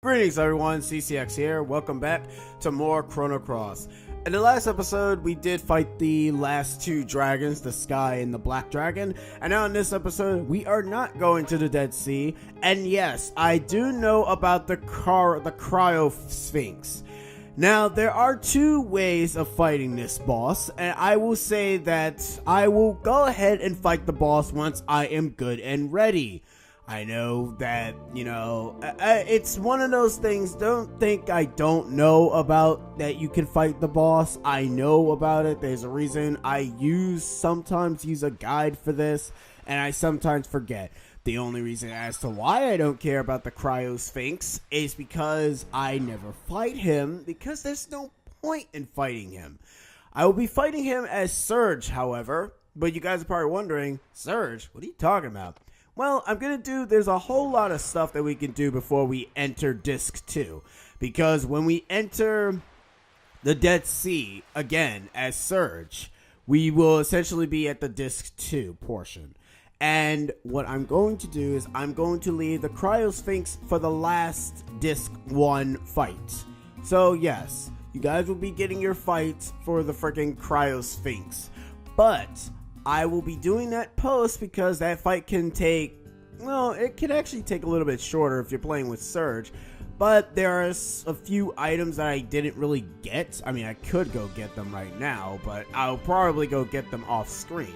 Greetings everyone, CCX here. Welcome back to more Chrono Cross. In the last episode, we did fight the last two dragons, the Sky and the Black Dragon. And now in this episode, we are not going to the Dead Sea. And yes, I do know about the Cryo Sphinx. Now, there are two ways of fighting this boss, and I will say that I will go ahead and fight the boss once I am good and ready. I know that, it's one of those things. Don't think I don't know about that you can fight the boss. I know about it. There's a reason I sometimes use a guide for this, and I sometimes forget. The only reason as to why I don't care about the Cryo Sphinx is because I never fight him, because there's no point in fighting him. I will be fighting him as Sergy, however, but you guys are probably wondering, Sergy, what are you talking about? Well, there's a whole lot of stuff that we can do before we enter Disc 2. Because when we enter the Dead Sea, again, as Sergy, we will essentially be at the Disc 2 portion. And what I'm going to do is I'm going to leave the Cryo Sphinx for the last Disc 1 fight. So yes, you guys will be getting your fights for the freaking Cryo Sphinx. But I will be doing that post because that fight can take, it can actually take a little bit shorter if you're playing with Sergy. But there are a few items that I didn't really get. I mean, I could go get them right now, but I'll probably go get them off screen.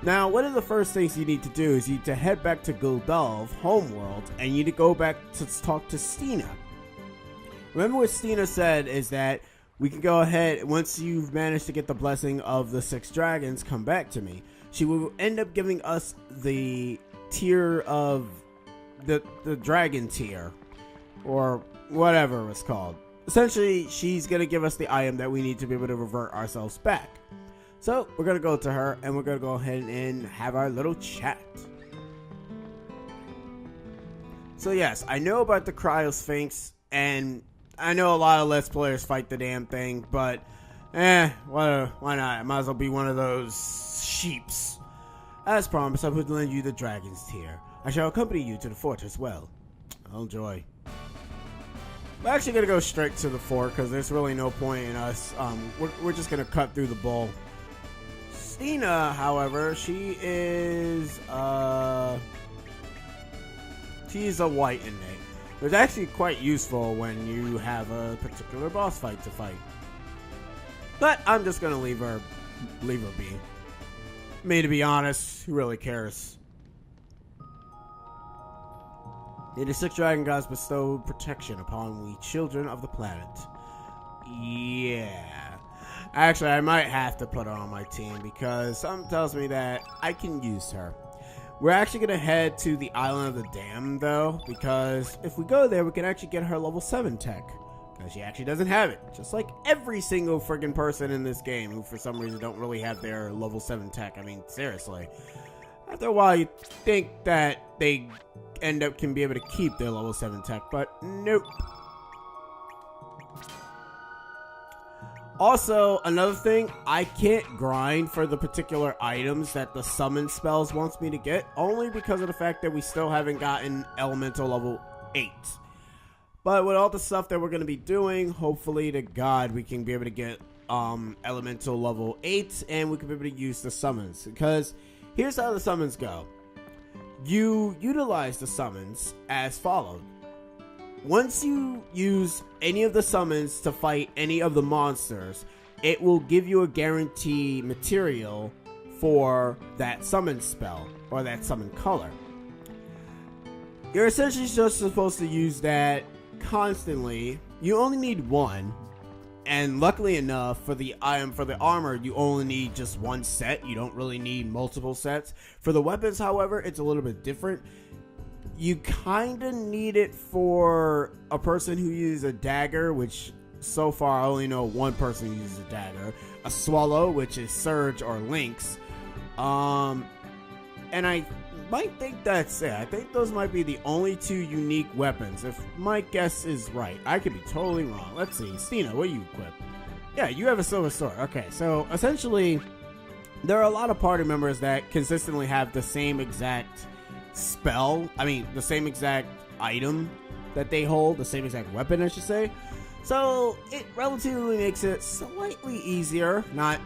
Now, one of the first things you need to do is you need to head back to Guldalv, homeworld, and you need to go back to talk to Stina. Remember what Stina said is that we can go ahead, once you've managed to get the blessing of the 6 dragons, come back to me. She will end up giving us the tier of the dragon tier, or whatever it was called. Essentially, she's going to give us the item that we need to be able to revert ourselves back. So, we're going to go to her, and we're going to go ahead and have our little chat. So yes, I know about the Cryo Sphinx, and I know a lot of Let's Players fight the damn thing, but, why not? I might as well be one of those sheeps. As promised, I would lend you the dragon's tier. I shall accompany you to the fort as well. Oh joy. We're actually going to go straight to the fort, because there's really no point in us. We're just going to cut through the bull. Stina, however, she is, she's a white inmate. It's actually quite useful when you have a particular boss fight to fight. But I'm just gonna leave her be. Me, to be honest, who really cares? May the 6 dragon gods bestow protection upon we children of the planet. Yeah. Actually, I might have to put her on my team because something tells me that I can use her. We're actually going to head to the Island of the Damned, though, because if we go there, we can actually get her level 7 tech. Because she actually doesn't have it. Just like every single friggin' person in this game who, for some reason, don't really have their level 7 tech. I mean, seriously. After a while, you think that they can be able to keep their level 7 tech, but nope. Also, another thing, I can't grind for the particular items that the summon spells wants me to get, only because of the fact that we still haven't gotten elemental level 8. But with all the stuff that we're going to be doing, hopefully to God we can be able to get elemental level 8, and we can be able to use the summons. Because here's how the summons go. You utilize the summons as followed. Once you use any of the summons to fight any of the monsters, it will give you a guarantee material for that summon spell, or that summon color. You're essentially just supposed to use that constantly. You only need one, and luckily enough, for the armor, you only need just one set. You don't really need multiple sets. For the weapons, however, it's a little bit different. You kind of need it for a person who uses a dagger, which so far I only know one person who uses a dagger. A swallow, which is Sergy or Lynx. And I might think that's it. I think those might be the only 2 unique weapons, if my guess is right. I could be totally wrong. Let's see. Stina, what do you equip? Yeah, you have a silver sword. Okay, so essentially, there are a lot of party members that consistently have the same exact the same exact item that they hold, the same exact weapon, I should say. So it relatively makes it slightly easier, not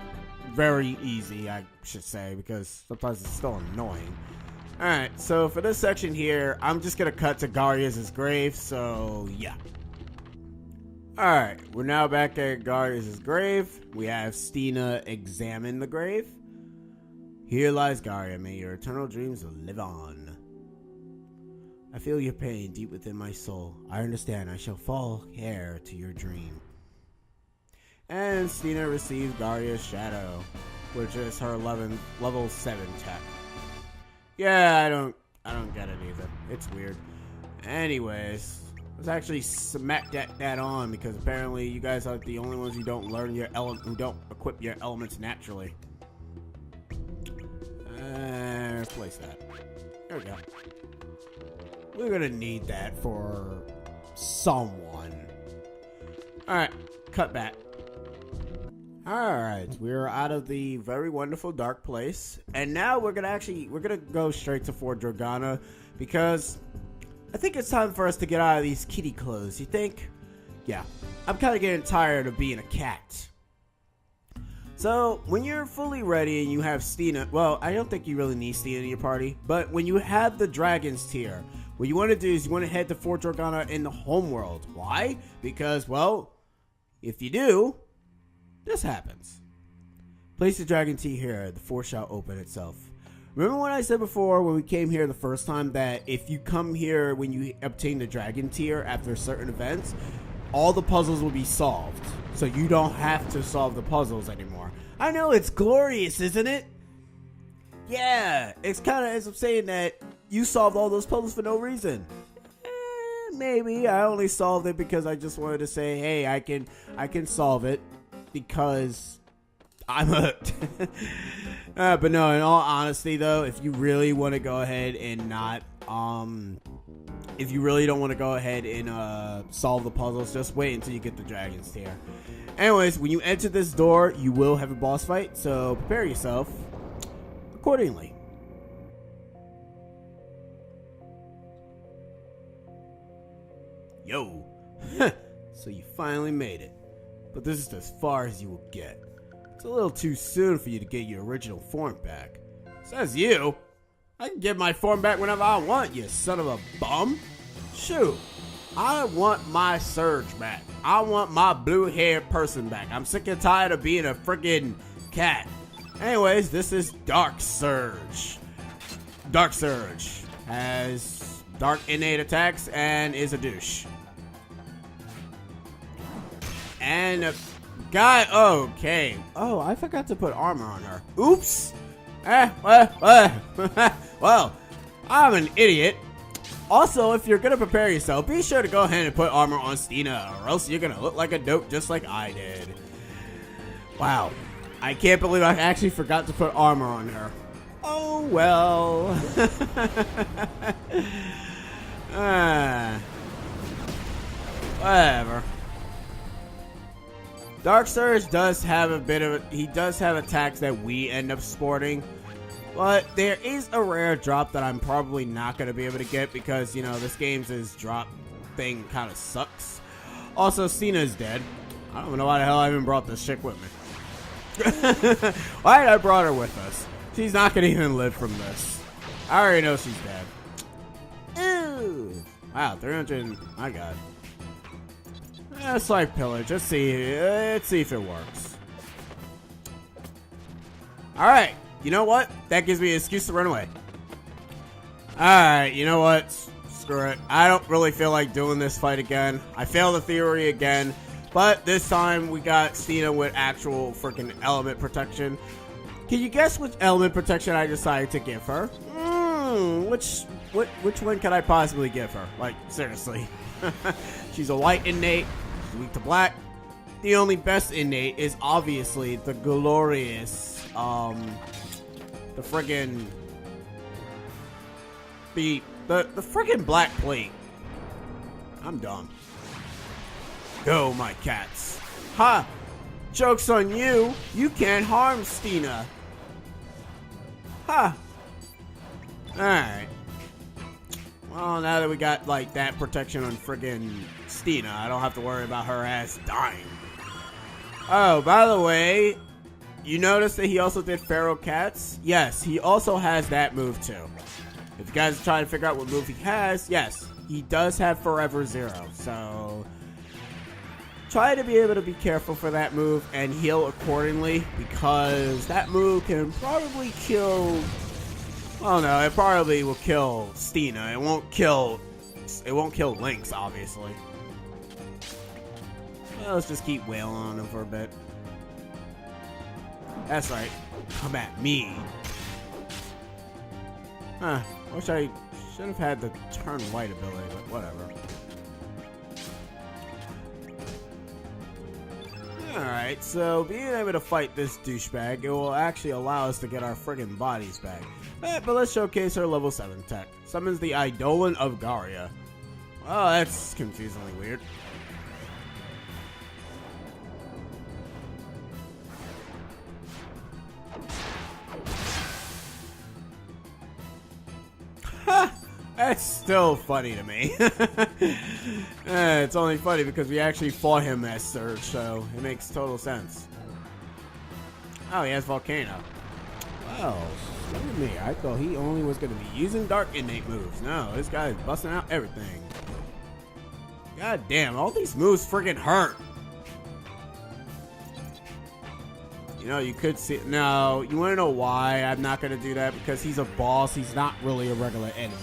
very easy, I should say, because sometimes it's still annoying. Alright, so for this section here, I'm just gonna cut to Garius' grave, so yeah. Alright, we're now back at Garius' grave. We have Stina examine the grave. Here lies Garia, may your eternal dreams live on. I feel your pain deep within my soul. I understand I shall fall heir to your dream. And Stina received Garia's shadow, which is her level 7 tech. Yeah, I don't get it either. It's weird. Anyways, let's actually smack that on, because apparently you guys are the only ones who don't learn your who don't equip your elements naturally. Replace that. There we go. We're gonna need that for someone. Alright, cut back. Alright, we're out of the very wonderful dark place. And now we're gonna go straight to Fort Dragana, because I think it's time for us to get out of these kitty clothes, you think? Yeah, I'm kinda getting tired of being a cat. So, when you're fully ready and you have Stina, well, I don't think you really need Stina in your party, but when you have the Dragons tier, what you want to do is you want to head to Fort Dragana in the homeworld. Why? Because, well, if you do, this happens. Place the Dragon Tea here, the fort shall open itself. Remember what I said before when we came here the first time, that if you come here when you obtain the Dragon Tier after certain events, all the puzzles will be solved. So you don't have to solve the puzzles anymore. I know, it's glorious, isn't it? Yeah, it's kind of as I'm saying that you solved all those puzzles for no reason. Maybe I only solved it because I just wanted to say, hey, I can solve it because I'm hooked. But no, in all honesty though, if you really want to go ahead and not if you really don't want to go ahead and solve the puzzles, just wait until you get the Dragons tier. Anyways, when you enter this door, you will have a boss fight, so prepare yourself accordingly. Yo, so you finally made it, but this is as far as you will get. It's a little too soon for you to get your original form back. Says you. I can get my form back whenever I want, you son of a bum. Shoot, I want my Sergy back. I want my blue-haired person back. I'm sick and tired of being a freaking cat. Anyways, this is Dark Sergy. Dark Sergy has dark innate attacks and is a douche. And guy, okay. Oh, I forgot to put armor on her. Oops. Well, I'm an idiot. Also, if you're gonna prepare yourself, be sure to go ahead and put armor on Stina, or else you're gonna look like a dope just like I did. Wow. I can't believe I actually forgot to put armor on her. Oh, well. Whatever. Dark Sergy does have he does have attacks that we end up sporting. But there is a rare drop that I'm probably not going to be able to get because, you know, this game's drop thing kind of sucks. Also, Stina's dead. I don't know why the hell I even brought this chick with me. Why did I brought her with us? She's not going to even live from this. I already know she's dead. Ew. Wow, 300. My God. It's like pillage. Let's see if it works. Alright. You know what? That gives me an excuse to run away. Alright, you know what? Screw it. I don't really feel like doing this fight again. I failed the theory again. But this time we got Stina with actual freaking element protection. Can you guess which element protection I decided to give her? Which one could I possibly give her? Like, seriously. She's a white innate. She's weak to black. The only best innate is obviously the glorious, the friggin' the friggin' black plate. I'm dumb. Go, my cats. Ha! Joke's on you. You can't harm Stina. Ha! Alright. Well, now that we got, like, that protection on friggin' Stina, I don't have to worry about her ass dying. Oh, by the way, you notice that he also did Feral Cats? Yes, he also has that move, too. If you guys are trying to figure out what move he has, yes, he does have Forever Zero, so try to be able to be careful for that move and heal accordingly, because that move can probably kill... Oh no, it probably will kill Stina. It won't kill Lynx, obviously. Well, let's just keep wailing on him for a bit. That's right. Come at me. Huh. Wish I should have had the turn white ability, but whatever. Alright, so being able to fight this douchebag, it will actually allow us to get our friggin' bodies back. But let's showcase our level 7 tech. Summons the Eidolon of Garia. Oh, that's confusingly weird. Ha! That's still funny to me. It's only funny because we actually fought him as Sergy, so it makes total sense. Oh, he has Volcano. Well, look at me. I thought he only was going to be using Dark innate moves. No, this guy is busting out everything. God damn, all these moves freaking hurt. You know, you could see... No, you want to know why I'm not going to do that? Because he's a boss. He's not really a regular enemy.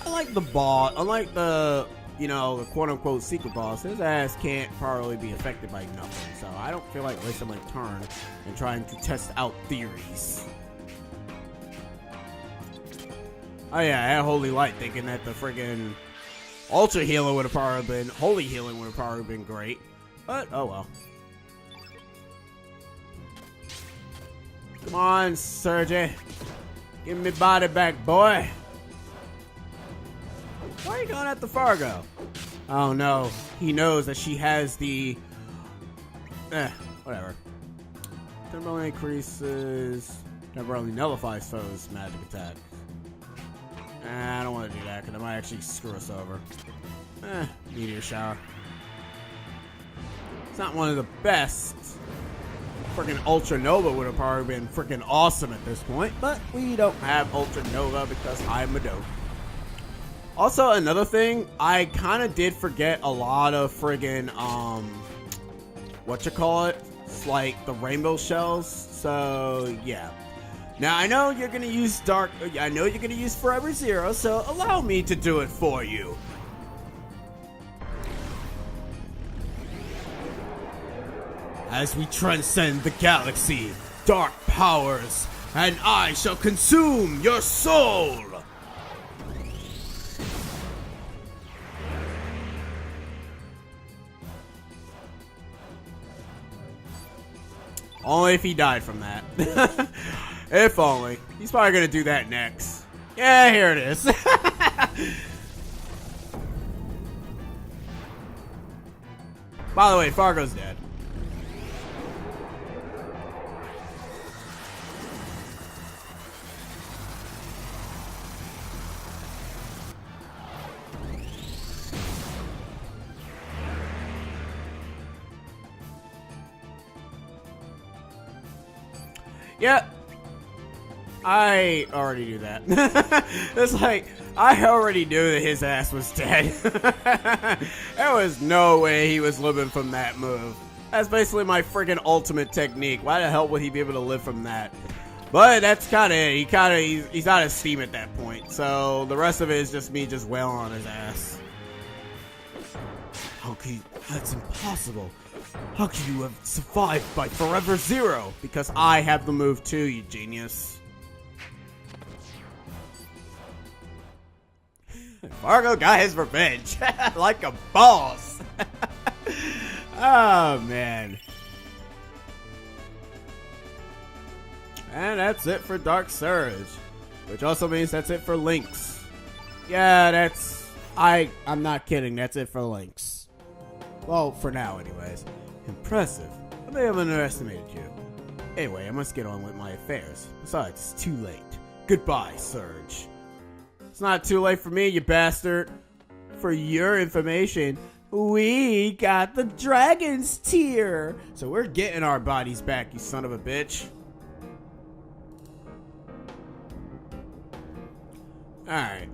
Unlike the boss, unlike the, you know, the quote-unquote secret boss, his ass can't probably be affected by nothing. So I don't feel like wasting my turn and trying to test out theories. Oh yeah, I had Holy Light thinking that the friggin' Ultra Healing would have probably been, Holy Healing would have probably been great. But, oh well. Come on, Sergy. Give me body back, boy. Why are you going after Fargo? Oh no, he knows that she has the... whatever. Temporarily increases... Temporarily nullifies foes' magic attacks. I don't want to do that, because it might actually screw us over. Meteor Shower. It's not one of the best. Freaking Ultra Nova would have probably been freaking awesome at this point, but we don't have Ultra Nova because I'm a dope. Also, another thing, I kind of did forget a lot of friggin', it's like the rainbow shells, so, yeah. Now, I know you're gonna use Forever Zero, so allow me to do it for you. As we transcend the galaxy, dark powers, and I shall consume your soul! Only if he died from that. If only. He's probably gonna do that next. Yeah, here it is. By the way, Fargo's dead. Yep. I already knew that. It's like, I already knew that his ass was dead. There was no way he was living from that move. That's basically my freaking ultimate technique. Why the hell would he be able to live from that? But that's kind of it. He's out of steam at that point. So the rest of it is just me just wailing on his ass. Okay, that's impossible. How can you have survived by Forever Zero? Because I have the move too, you genius. Fargo got his revenge. Like a boss. Oh, man. And that's it for Dark Surge. Which also means that's it for Lynx. Yeah, that's... I'm not kidding. That's it for Lynx. Well, for now, anyways. Impressive. I may have underestimated you. Anyway, I must get on with my affairs. Besides, it's too late. Goodbye, Sergy. It's not too late for me, you bastard. For your information, we got the Dragon's Tear. So we're getting our bodies back, you son of a bitch. Alright.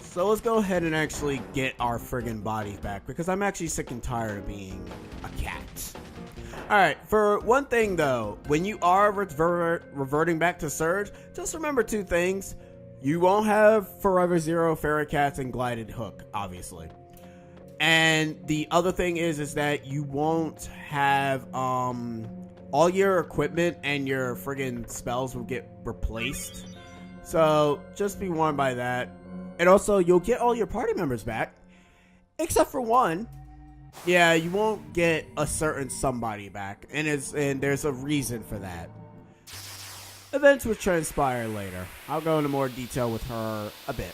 So let's go ahead and actually get our friggin' bodies back, because I'm actually sick and tired of being a cat. Alright, for one thing though, when you are reverting back to Serge, just remember two things. You won't have Forever Zero, Fairy Cats, and Glided Hook, obviously. And the other thing is that you won't have, all your equipment and your friggin' spells will get replaced. So, just be warned by that. And also, you'll get all your party members back, except for one. Yeah, you won't get a certain somebody back, and there's a reason for that. Events will transpire later. I'll go into more detail with her a bit.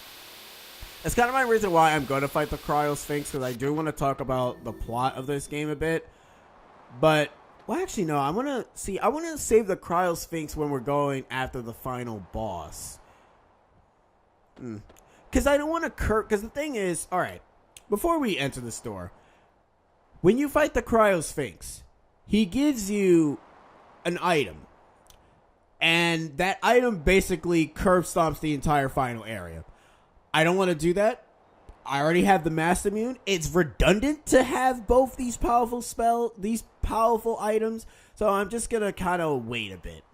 That's kind of my reason why I'm going to fight the Cryo Sphinx, because I do want to talk about the plot of this game a bit. But, well, actually, no. I want to save the Cryo Sphinx when we're going after the final boss. Because I don't want to because the thing is, alright, before we enter the store, when you fight the Cryo Sphinx, he gives you an item. And that item basically curb stomps the entire final area. I don't want to do that. I already have the Master Immune. It's redundant to have both these powerful items. So I'm just going to kind of wait a bit.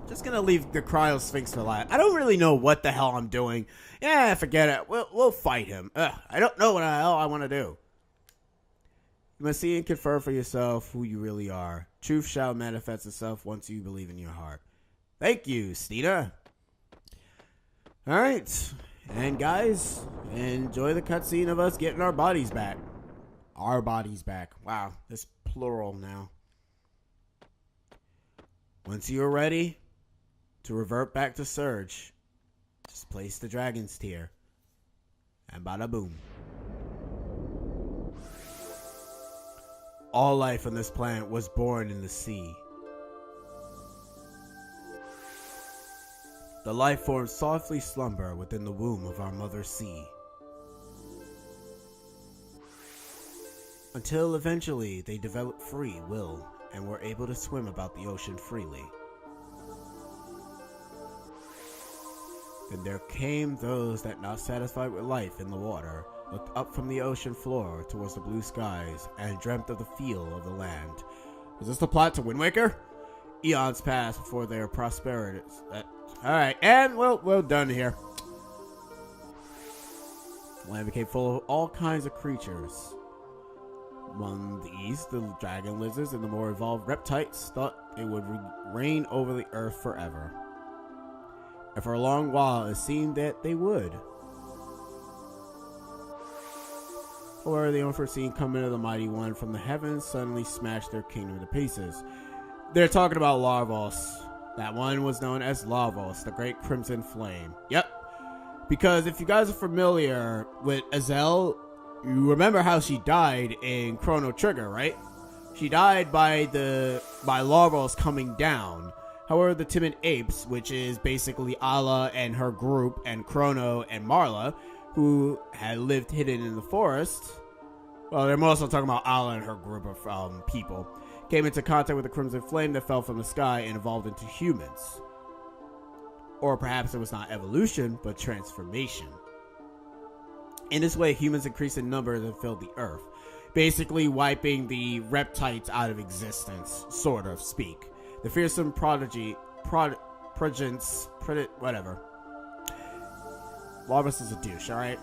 Just going to leave the Cryo Sphinx for last. I don't really know what the hell I'm doing. Yeah, forget it. We'll fight him. I don't know what the hell I want to do. You must see and confirm for yourself who you really are. Truth shall manifest itself once you believe in your heart. Thank you, Stina. Alright. And guys, enjoy the cutscene of us getting our bodies back. Our bodies back. Wow, it's plural now. Once you're ready to revert back to Serge, just place the Dragon's Tear. And bada boom. All life on this planet was born in the sea. The life forms softly slumber within the womb of our mother sea. Until eventually they develop free will and were able to swim about the ocean freely. Then there came those that, not satisfied with life in the water, looked up from the ocean floor towards the blue skies and dreamt of the feel of the land. Is this the plot to Wind Waker? Eons passed before their prosperity. Alright, and we're done here. The land became full of all kinds of creatures. Among these, the dragon lizards and the more evolved reptiles thought they would reign over the earth forever. And for a long while, it seemed that they would. However, the unforeseen coming of the mighty one from the heavens suddenly smashed their kingdom to pieces. They're talking about Larvos. That one was known as Larvos, the Great Crimson Flame. Yep. Because if you guys are familiar with Azel, you remember how she died in Chrono Trigger, right? She died by Larvos coming down. However, the Timid Apes, which is basically Ala and her group, and Chrono and Marla, who had lived hidden in the forest, well, they're also talking about Ala and her group of people, came into contact with the Crimson Flame that fell from the sky and evolved into humans. Or perhaps it was not evolution, but transformation. In this way, humans increased in numbers and filled the earth, basically wiping the reptiles out of existence, sort of speak. The fearsome whatever. Larvos is a douche, alright?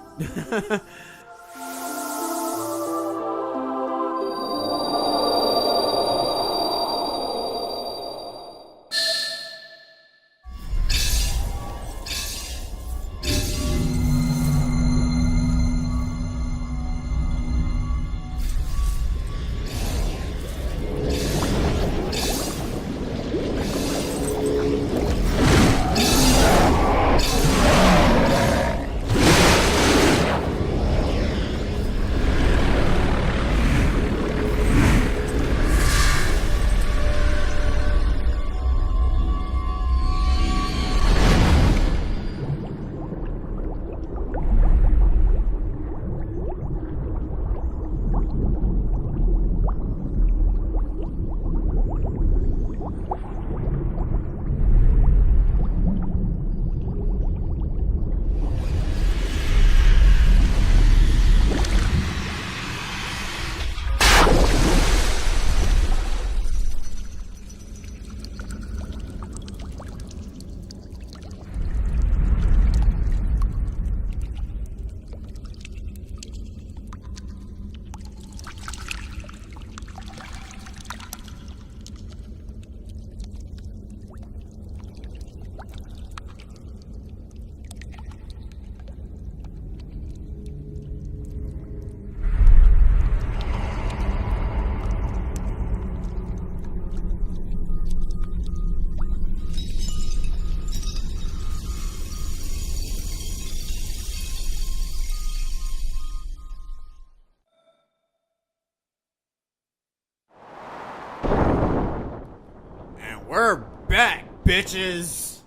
bitches.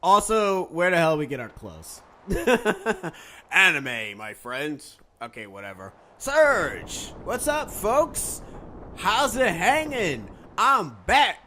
Also, where the hell we get our clothes? Anime, my friends. Okay, whatever. Serge, what's up, folks? How's it hanging? I'm back.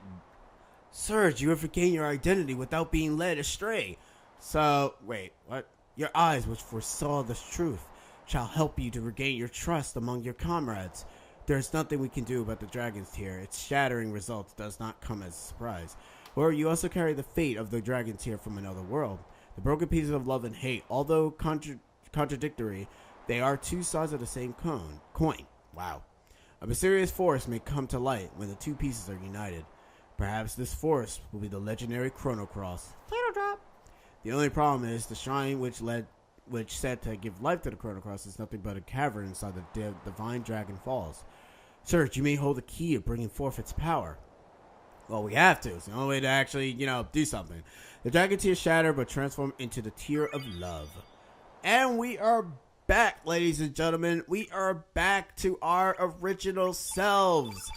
Serge, you have regained your identity without being led astray. So, wait, what? Your eyes, which foresaw this truth, shall help you to regain your trust among your comrades. There's nothing we can do about the dragon's tear. Its shattering results does not come as a surprise. Or you also carry the fate of the dragon's tear from another world. The broken pieces of love and hate, although contradictory, they are two sides of the same coin. Wow. A mysterious force may come to light when the two pieces are united. Perhaps this force will be the legendary Chrono Cross. The only problem is the shrine which said to give life to the Chrono Cross is nothing but a cavern inside the divine dragon falls. Serge, you may hold the key of bringing forth its power. Well, we have to. It's the only way to actually, do something. The dragon tear shattered but transformed into the tear of love. And we are back, ladies and gentlemen. We are back to our original selves.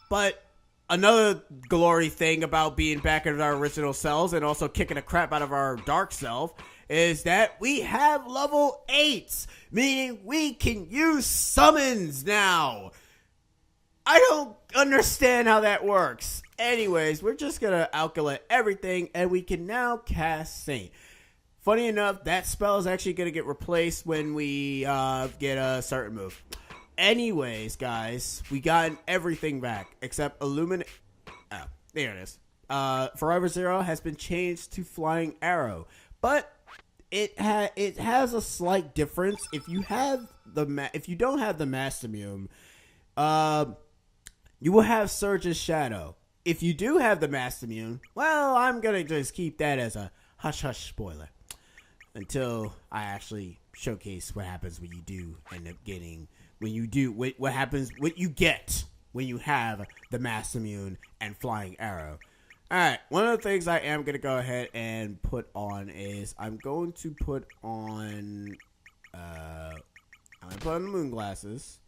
But another glory thing about being back in our original selves and also kicking the crap out of our dark self is that we have level 8, meaning we can use summons now. I don't understand how that works. Anyways, we're just going to alkalite everything, and we can now cast Saint. Funny enough, that spell is actually going to get replaced when we get a certain move. Anyways, guys, we got everything back except Illuminate. Oh, there it is. Forever Zero has been changed to Flying Arrow, but it has a slight difference. If you don't have the Mastimume, you will have Serge's Shadow. If you do have the Mastimume, well, I'm gonna just keep that as a hush-hush spoiler until I actually showcase what happens when you do end up getting, what you get when you have the Mastimume and Flying Arrow. Alright, one of the things I am going to go ahead and put on is I'm going to put on the moon glasses,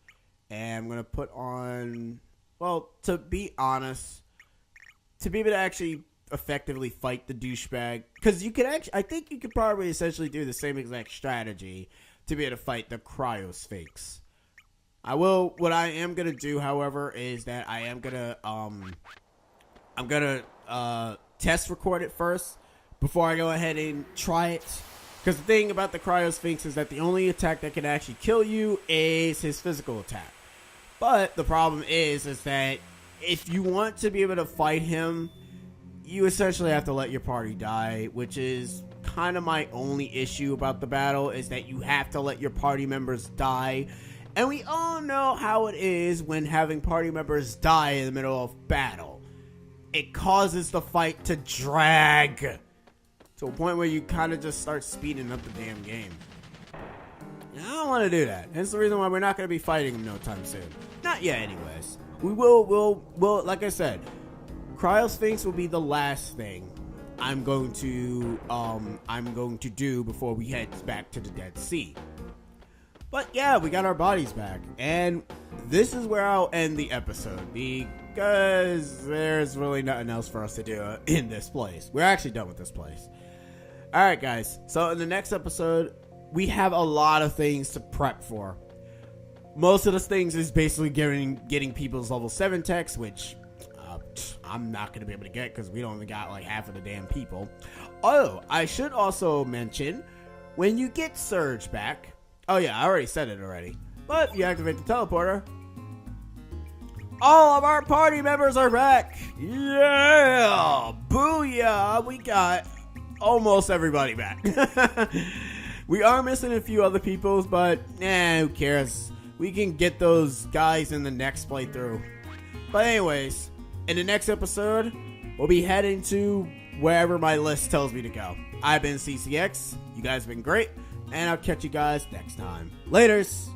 and I'm going to put on, well, to be honest, to be able to actually effectively fight the douchebag, because I think you could probably essentially do the same exact strategy to be able to fight the Cryosphinx. What I am going to do, however, is that I am going to, I'm going to test record it first before I go ahead and try it. Because the thing about the Cryosphinx is that the only attack that can actually kill you is his physical attack. But the problem is that if you want to be able to fight him, you essentially have to let your party die, which is kind of my only issue about the battle, is that you have to let your party members die. And we all know how it is when having party members die in the middle of battle. It causes the fight to drag to a point where you kind of just start speeding up the damn game. And I don't want to do that. That's the reason why we're not going to be fighting him no time soon. Not yet, anyways. We'll, like I said, Cryosphinx will be the last thing I'm going to do before we head back to the Dead Sea. But yeah, we got our bodies back, and this is where I'll end the episode because there's really nothing else for us to do in this place. We're actually done with this place. Alright guys, so in the next episode, we have a lot of things to prep for. Most of the things is basically getting people's level 7 techs, which I'm not going to be able to get because we only got like half of the damn people. Oh, I should also mention, when you get Serge back, oh yeah, I already said it already, but if you activate the teleporter, all of our party members are back. Yeah, booyah, we got almost everybody back. We are missing a few other people, but who cares? We can get those guys in the next playthrough. But anyways, in the next episode, we'll be heading to wherever my list tells me to go. I've been CCX, you guys have been great, and I'll catch you guys next time. Laters!